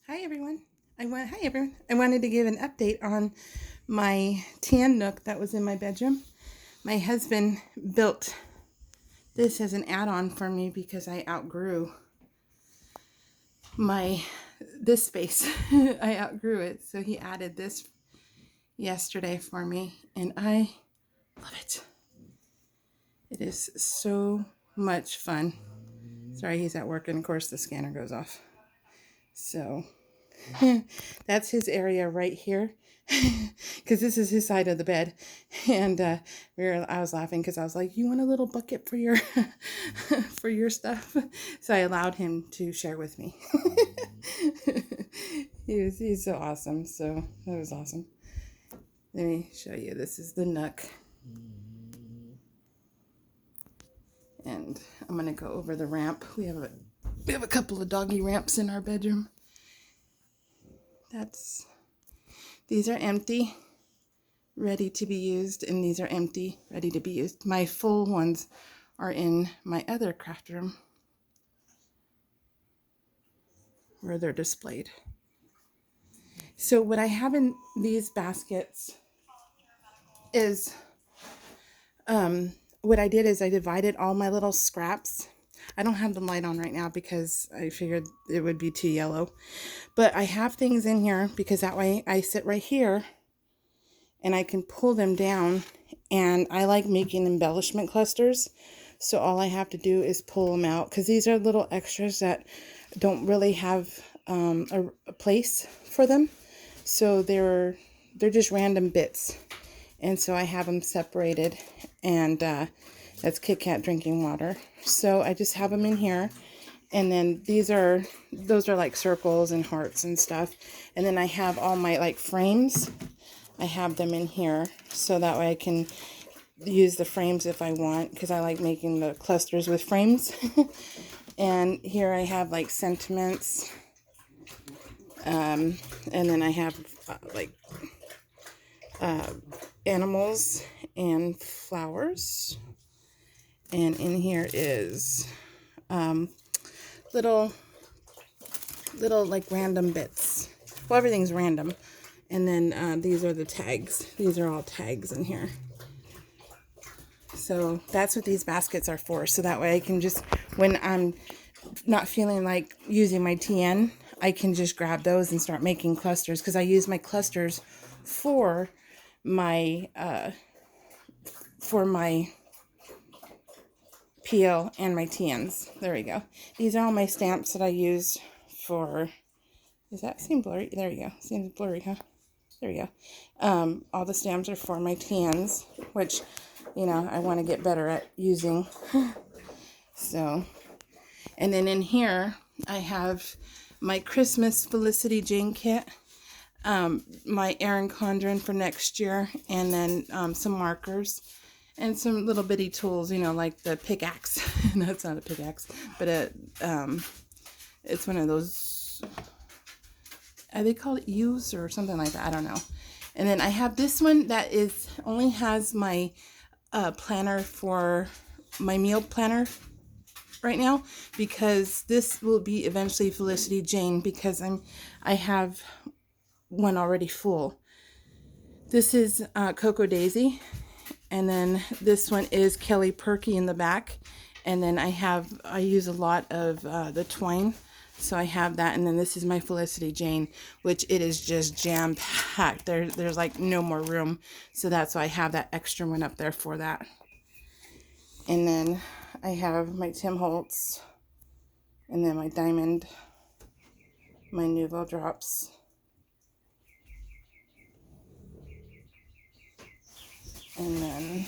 Hi everyone. I wanted to give an update on my tan nook that was in my bedroom. My husband built this as an add-on for me because I outgrew my this space. I outgrew it, so he added this yesterday for me, and I love it. It is so much fun. Sorry, he's at work, and of course the scanner goes off. So that's his area right here, because this is his side of the bed. And I was laughing because I was like, "You want a little bucket for your for your stuff?" So I allowed him to share with me. He's so awesome. So that was awesome. Let me show you. This is the Nook, and I'm gonna go over the ramp. We have a couple of doggy ramps in our bedroom. These are empty, ready to be used, and these are empty, ready to be used. My full ones are in my other craft room where they're displayed. So what I have in these baskets is what I did is I divided all my little scraps. I don't have the light on right now because I figured it would be too yellow, but I have things in here because that way I sit right here and I can pull them down, and I like making embellishment clusters. So all I have to do is pull them out because these are little extras that don't really have a place for them. So they're just random bits. And so I have them separated, and that's Kit Kat drinking water. So I just have them in here. And then those are like circles and hearts and stuff. And then I have all my like frames. I have them in here so that way I can use the frames if I want, because I like making the clusters with frames. And here I have like sentiments, and then I have animals and flowers, and in here is little like random bits. Well, everything's random. And then these are the tags. These are all tags in here. So that's what these baskets are for. So that way I can just, when I'm not feeling like using my TN, I can just grab those and start making clusters, because I use my clusters for my PL and my TNs. There we go. These are all my stamps that I use for, does that seem blurry? There you go. Seems blurry, huh? There we go. All the stamps are for my TNs, which, I want to get better at using. So, and then in here, I have my Christmas Felicity Jane kit, my Erin Condren for next year, and then some markers and some little bitty tools, like the pickaxe. No, it's not a pickaxe, but it's one of those, they call it use or something like that. I don't know. And then I have this one that only has my planner for my meal planner right now, because this will be eventually Felicity Jane, because I have one already full. This is Cocoa Daisy, and then this one is Kelly Perky in the back, and then I use a lot of the twine, so I have that. And then this is my Felicity Jane, which it is just jam packed. There's like no more room, so that's why I have that extra one up there for that. And then I have my Tim Holtz, and then my Diamond, my Nouveau drops, and then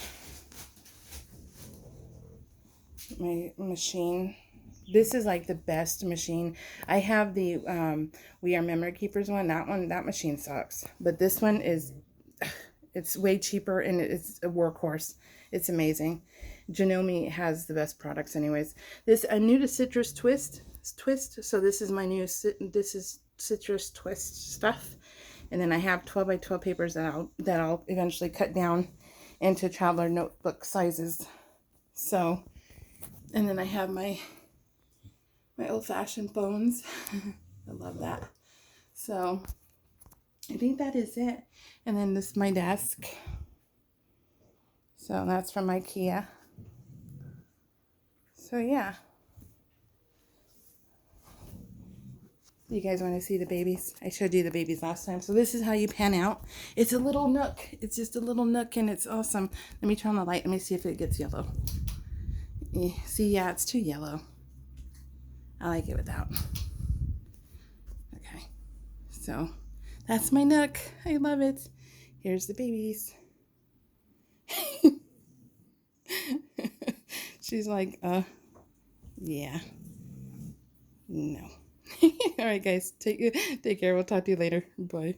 my machine. This is like the best machine. I have the We Are Memory Keepers one. That machine sucks. But this one it's way cheaper, and it's a workhorse. It's amazing. Janome has the best products anyways. I'm new to citrus twist. So this is my new, this is citrus twist stuff. And then I have 12 by 12 papers that I'll eventually cut down into traveler notebook sizes. So, and then I have my old-fashioned bones. I love that. So I think that is it. And then this is my desk. So that's from IKEA. So yeah. You guys want to see the babies? I showed you the babies last time. So this is how you pan out. It's a little nook. It's just a little nook and it's awesome. Let me turn on the light. Let me see if it gets yellow. See, yeah, it's too yellow. I like it without. Okay. So that's my nook. I love it. Here's the babies. She's like, yeah. No. All right, guys. Take care. We'll talk to you later. Bye.